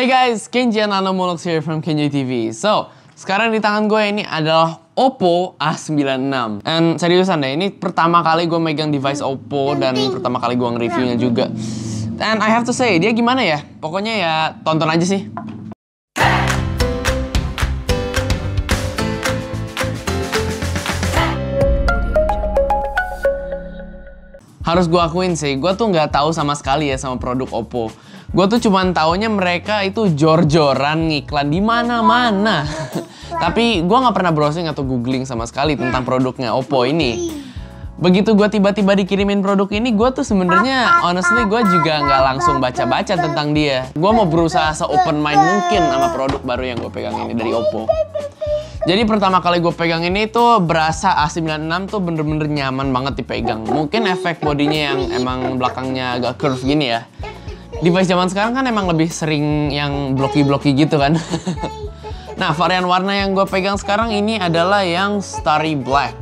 Hey guys, Kenji and Anomologs here from Kenji TV. So, sekarang di tangan gue ini adalah Oppo A96. And seriusan deh, ini pertama kali gue megang device Oppo dan pertama kali gue nge-reviewnya juga. And I have to say, dia gimana ya? Pokoknya ya tonton aja sih. Harus gue akuin sih, gue tuh nggak tahu sama sekali ya sama produk Oppo. Gue tuh cuman taunya mereka itu jor-joran ngiklan di mana-mana. Tapi gue nggak pernah browsing atau googling sama sekali tentang produknya Oppo ini. Begitu gue tiba-tiba dikirimin produk ini, gue tuh sebenarnya honestly gue juga nggak langsung baca-baca tentang dia. Gue mau berusaha se-open mind mungkin sama produk baru yang gue pegang ini dari Oppo. Jadi pertama kali gue pegang ini tuh berasa A96 tuh bener-bener nyaman banget dipegang. Mungkin efek bodinya yang emang belakangnya agak curve gini ya. Device zaman sekarang kan emang lebih sering yang blocky-blocky gitu kan. Nah, varian warna yang gue pegang sekarang ini adalah yang Starry Black.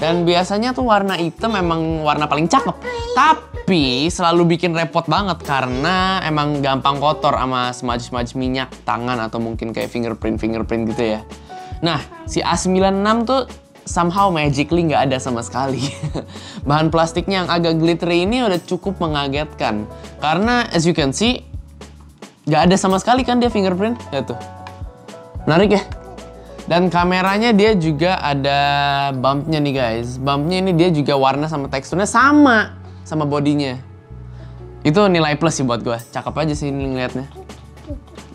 Dan biasanya tuh warna hitam emang warna paling cakep. Tapi selalu bikin repot banget karena emang gampang kotor sama smudge-smudge minyak tangan atau mungkin kayak fingerprint gitu ya. Nah, si A96 tuh somehow magically nggak ada sama sekali. Bahan plastiknya yang agak glittery ini udah cukup mengagetkan. Karena as you can see, nggak ada sama sekali kan dia fingerprint. Ya tuh. Menarik ya? Dan kameranya dia juga ada bumpnya nih guys. Bumpnya ini dia juga warna sama teksturnya sama bodinya. Itu nilai plus sih buat gue. Cakep aja sih ini ngeliatnya.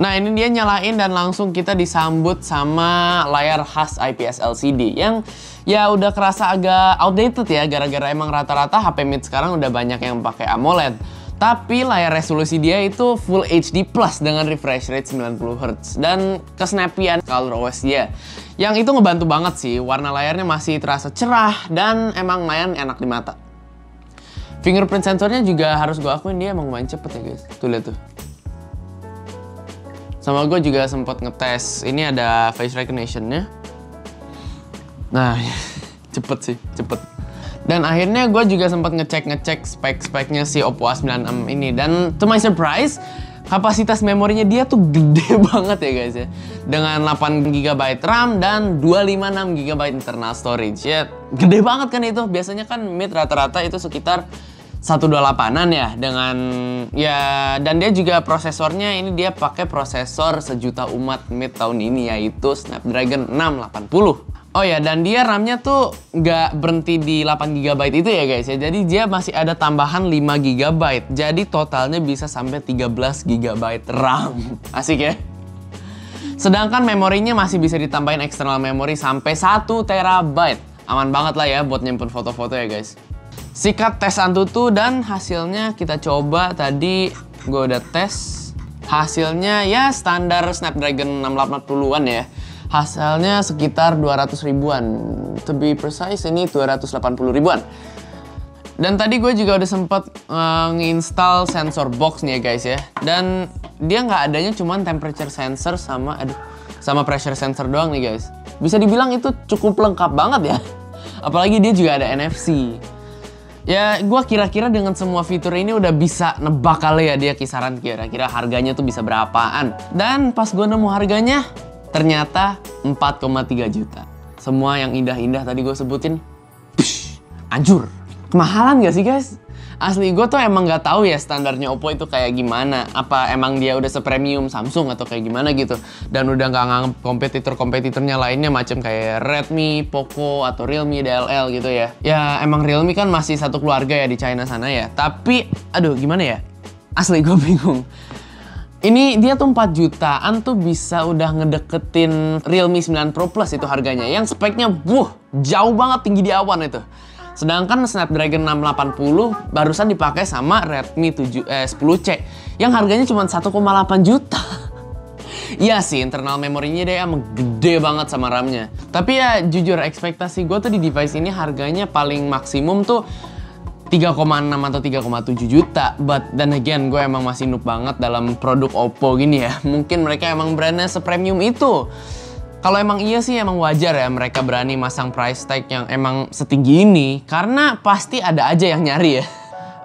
Nah, ini dia nyalain dan langsung kita disambut sama layar khas IPS LCD yang ya udah kerasa agak outdated ya, gara-gara emang rata-rata HP mid sekarang udah banyak yang pakai AMOLED. Tapi layar resolusi dia itu Full HD Plus dengan refresh rate 90Hz dan kesnappyan ColorOS dia. Yang itu ngebantu banget sih, warna layarnya masih terasa cerah dan emang lumayan enak di mata. Fingerprint sensornya juga harus gue akuin dia emang lumayan cepet ya guys. Tuh lihat tuh. Sama gue juga sempat ngetes, ini ada face recognition-nya. Nah, cepet sih, cepet. Dan akhirnya gue juga sempat ngecek spek-speknya si Oppo A96 ini. Dan to my surprise, kapasitas memorinya dia tuh gede banget ya guys ya. Dengan 8GB RAM dan 256GB internal storage. Ya, gede banget kan itu. Biasanya kan mid rata-rata itu sekitar 128-an ya, dengan ya, dan dia juga prosesornya ini dia pakai prosesor sejuta umat mid tahun ini yaitu Snapdragon 680. Oh ya, dan dia RAM-nya tuh nggak berhenti di 8GB itu ya guys ya, jadi dia masih ada tambahan 5GB, jadi totalnya bisa sampai 13GB RAM. Asik ya? Sedangkan memorinya masih bisa ditambahin external memory sampai 1TB. Aman banget lah ya buat nyimpen foto-foto ya guys. Sikat tes Antutu dan hasilnya kita coba tadi gue udah tes. Hasilnya ya standar Snapdragon 680-an ya. Hasilnya sekitar 200 ribuan. To be precise ini 280 ribuan. Dan tadi gue juga udah sempet nge-install sensor box nih ya guys ya. Dan dia nggak adanya cuman temperature sensor sama pressure sensor doang nih guys. Bisa dibilang itu cukup lengkap banget ya. Apalagi dia juga ada NFC. Ya, gue kira-kira dengan semua fitur ini udah bisa nebak kali ya dia kisaran kira-kira harganya tuh bisa berapaan. Dan pas gue nemu harganya, ternyata 4,3 juta. Semua yang indah-indah tadi gue sebutin, hancur. Kemahalan gak sih guys? Asli gue tuh emang gak tahu ya standarnya Oppo itu kayak gimana. Apa emang dia udah sepremium Samsung atau kayak gimana gitu. Dan udah gak nganggep kompetitornya lainnya macam kayak Redmi, Poco, atau Realme, DLL gitu ya. Ya emang Realme kan masih satu keluarga ya di China sana ya. Tapi aduh gimana ya? Asli gue bingung. Ini dia tuh 4 jutaan tuh bisa udah ngedeketin Realme 9 Pro Plus itu harganya. Yang speknya jauh banget tinggi di awan itu. Sedangkan Snapdragon 680 barusan dipakai sama Redmi 10C yang harganya cuma 1,8 juta. Iya sih, internal memorinya dia emang gede banget sama RAM-nya. Tapi ya jujur ekspektasi gue tuh di device ini harganya paling maksimum tuh 3,6 atau 3,7 juta. But then again, gue emang masih noob banget dalam produk Oppo gini ya. Mungkin mereka emang brandnya sepremium itu. Kalau emang iya sih emang wajar ya mereka berani masang price tag yang emang setinggi ini. Karena pasti ada aja yang nyari ya.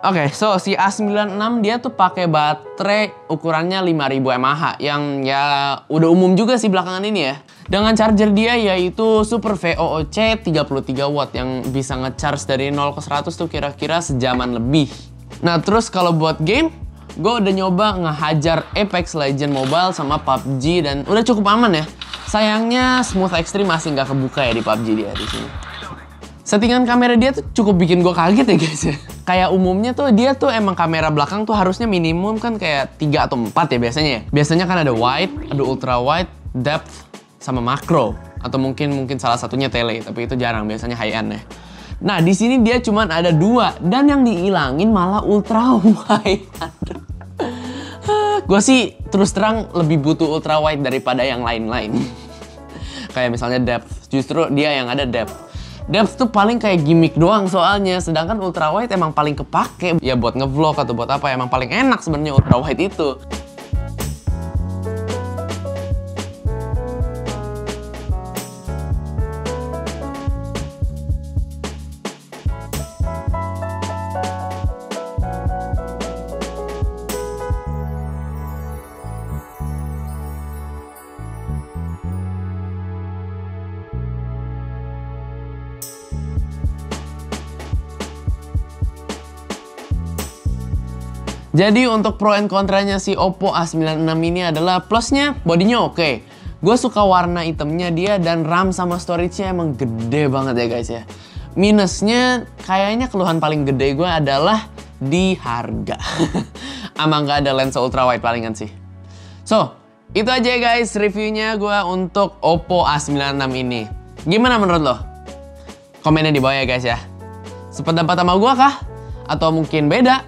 Oke, so si A96 dia tuh pakai baterai ukurannya 5000 mAh yang ya udah umum juga sih belakangan ini ya. Dengan charger dia yaitu Super VOOC 33 watt yang bisa ngecharge dari 0 ke 100 tuh kira-kira sejaman lebih. Nah, terus kalau buat game, gue udah nyoba ngehajar Apex Legends Mobile sama PUBG dan udah cukup aman ya. Sayangnya Smooth Extreme masih nggak kebuka ya di PUBG dia di sini. Settingan kamera dia tuh cukup bikin gue kaget ya guys ya. Kayak umumnya tuh dia tuh emang kamera belakang tuh harusnya minimum kan kayak 3 atau 4 ya biasanya ya. Biasanya kan ada wide, ada ultra wide, depth, sama makro. Atau mungkin salah satunya tele, tapi itu jarang, biasanya high end ya. Nah di sini dia cuman ada 2 dan yang dihilangin malah ultra wide. Gue sih terus terang lebih butuh ultra wide daripada yang lain-lain. Kayak misalnya depth, justru dia yang ada depth. Depth tuh paling kayak gimmick doang soalnya, sedangkan ultra wide emang paling kepake ya buat ngevlog atau buat apa, emang paling enak sebenarnya ultra wide itu. Jadi untuk pro and kontranya si Oppo A96 ini adalah plusnya bodinya oke. Gue suka warna hitamnya dia dan RAM sama storage-nya emang gede banget ya guys ya. Minusnya kayaknya keluhan paling gede gue adalah di harga. Emang nggak ada lensa ultrawide palingan sih. So, itu aja ya guys reviewnya gue untuk Oppo A96 ini. Gimana menurut lo? Komennya di bawah ya guys ya. Sependapat sama gue kah? Atau mungkin beda?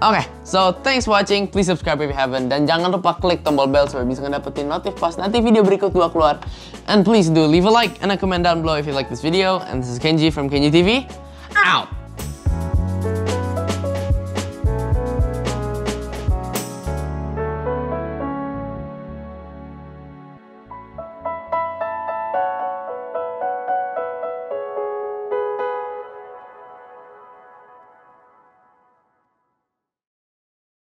Oke, so thanks for watching. Please subscribe if you haven't. Dan jangan lupa klik tombol bell supaya bisa ngedapetin notif pas nanti video berikut gua keluar. And please do leave a like and a comment down below if you like this video. And this is Kenji from Kenji TV. Out!